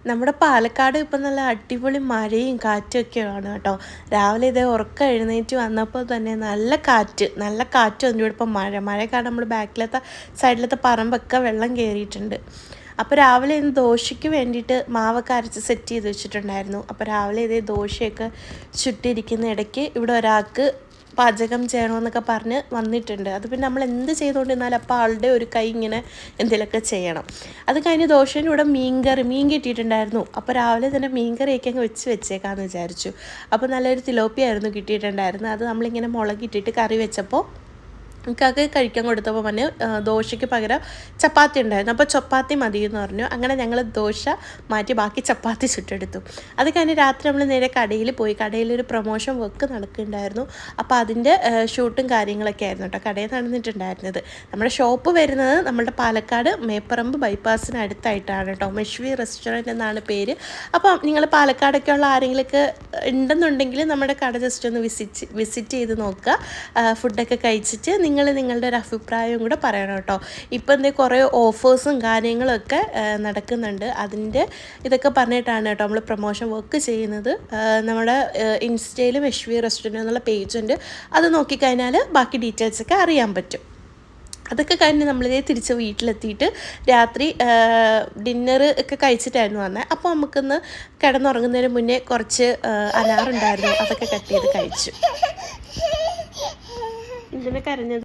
നമ്മുടെ പാലക്കാട് ഇപ്പം നല്ല അടിപൊളി മഴയും കാറ്റും ഒക്കെയാണ് കേട്ടോ. രാവിലെ ഇതേ ഉറക്കം എഴുന്നേറ്റ് വന്നപ്പോൾ തന്നെ നല്ല കാറ്റ് വന്നു. ഇപ്പം മഴ കാരണം നമ്മൾ ബാക്കിലത്തെ സൈഡിലത്തെ പറമ്പൊക്കെ വെള്ളം കയറിയിട്ടുണ്ട്. അപ്പോൾ രാവിലെ ഇന്ന് ദോശയ്ക്ക് വേണ്ടിയിട്ട് മാവൊക്കെ അരച്ച് സെറ്റ് ചെയ്ത് വെച്ചിട്ടുണ്ടായിരുന്നു. അപ്പോൾ രാവിലെ ഇതേ ദോശയൊക്കെ ചുട്ടിരിക്കുന്ന ഇടയ്ക്ക് ഇവിടെ ഒരാൾക്ക് പാചകം ചെയ്യണമെന്നൊക്കെ പറഞ്ഞ് വന്നിട്ടുണ്ട്. അത് പിന്നെ നമ്മൾ എന്ത് ചെയ്തുകൊണ്ടിരുന്നാലും അപ്പോൾ ആളുടെ ഒരു കൈ ഇങ്ങനെ എന്തെങ്കിലുമൊക്കെ ചെയ്യണം. അത് കഴിഞ്ഞ് ദോശേൻ്റെ കൂടെ മീൻ കിട്ടിയിട്ടുണ്ടായിരുന്നു. അപ്പോൾ രാവിലെ തന്നെ മീൻകറിയൊക്കെ അങ്ങ് വെച്ചേക്കാമെന്ന് വിചാരിച്ചു. അപ്പോൾ നല്ലൊരു തിലോപ്പിയായിരുന്നു കിട്ടിയിട്ടുണ്ടായിരുന്നു. അത് നമ്മളിങ്ങനെ മുളകിട്ടിട്ട് കറി വെച്ചപ്പോൾ എനിക്കത് കഴിക്കാൻ കൊടുത്തപ്പോൾ പറഞ്ഞ് ദോശയ്ക്ക് പകരം ചപ്പാത്തി ഉണ്ടായിരുന്നു. അപ്പോൾ ചപ്പാത്തി മതി എന്ന് പറഞ്ഞു. അങ്ങനെ ഞങ്ങൾ ദോശ മാറ്റി ബാക്കി ചപ്പാത്തി ചുട്ടെടുത്തു. അത് കഴിഞ്ഞ് രാത്രി നമ്മൾ നേരെ കടയിൽ പോയി. കടയിലൊരു പ്രൊമോഷൻ വർക്ക് നടക്കുന്നുണ്ടായിരുന്നു. അപ്പോൾ അതിൻ്റെ ഷൂട്ടും കാര്യങ്ങളൊക്കെ ആയിരുന്നു കേട്ടോ കടയിൽ നടന്നിട്ടുണ്ടായിരുന്നത്. നമ്മുടെ ഷോപ്പ് വരുന്നത് നമ്മുടെ പാലക്കാട് മേപ്പറമ്പ് ബൈപ്പാസിന് അടുത്തായിട്ടാണ് കേട്ടോ. മെഷ്വി റെസ്റ്റോറൻറ്റ് എന്നാണ് പേര്. അപ്പോൾ നിങ്ങൾ പാലക്കാടൊക്കെ ഉള്ള ആരെങ്കിലുമൊക്കെ ഉണ്ടെന്നുണ്ടെങ്കിൽ നമ്മുടെ കട ജസ്റ്റ് ഒന്ന് വിസിറ്റ് ചെയ്ത് നോക്കുക. ഫുഡൊക്കെ കഴിച്ചിട്ട് നിങ്ങളുടെ ഒരു അഭിപ്രായവും കൂടെ പറയണം കേട്ടോ. ഇപ്പം എന്തെങ്കിലും കുറേ ഓഫേഴ്സും കാര്യങ്ങളൊക്കെ നടക്കുന്നുണ്ട്. അതിൻ്റെ ഇതൊക്കെ പറഞ്ഞിട്ടാണ് കേട്ടോ നമ്മൾ പ്രൊമോഷൻ വർക്ക് ചെയ്യുന്നത്. നമ്മുടെ ഇൻസ്റ്റയിലും മെഷ്വി റെസ്റ്റോറൻറ്റ് എന്നുള്ള പേജുണ്ട്. അത് നോക്കിക്കഴിഞ്ഞാൽ ബാക്കി ഡീറ്റെയിൽസൊക്കെ അറിയാൻ പറ്റും. അതൊക്കെ കഴിഞ്ഞ് നമ്മളിതേ തിരിച്ച് വീട്ടിലെത്തിയിട്ട് രാത്രി ഡിന്നർ ഒക്കെ കഴിച്ചിട്ടായിരുന്നു വന്നത്. അപ്പോൾ നമുക്കൊന്ന് കിടന്നുറങ്ങുന്നതിന് മുന്നേ കുറച്ച് അലാറുണ്ടായിരുന്നു. അതൊക്കെ കട്ട് ചെയ്ത് കഴിച്ചു. ഇതിനെ കരഞ്ഞത്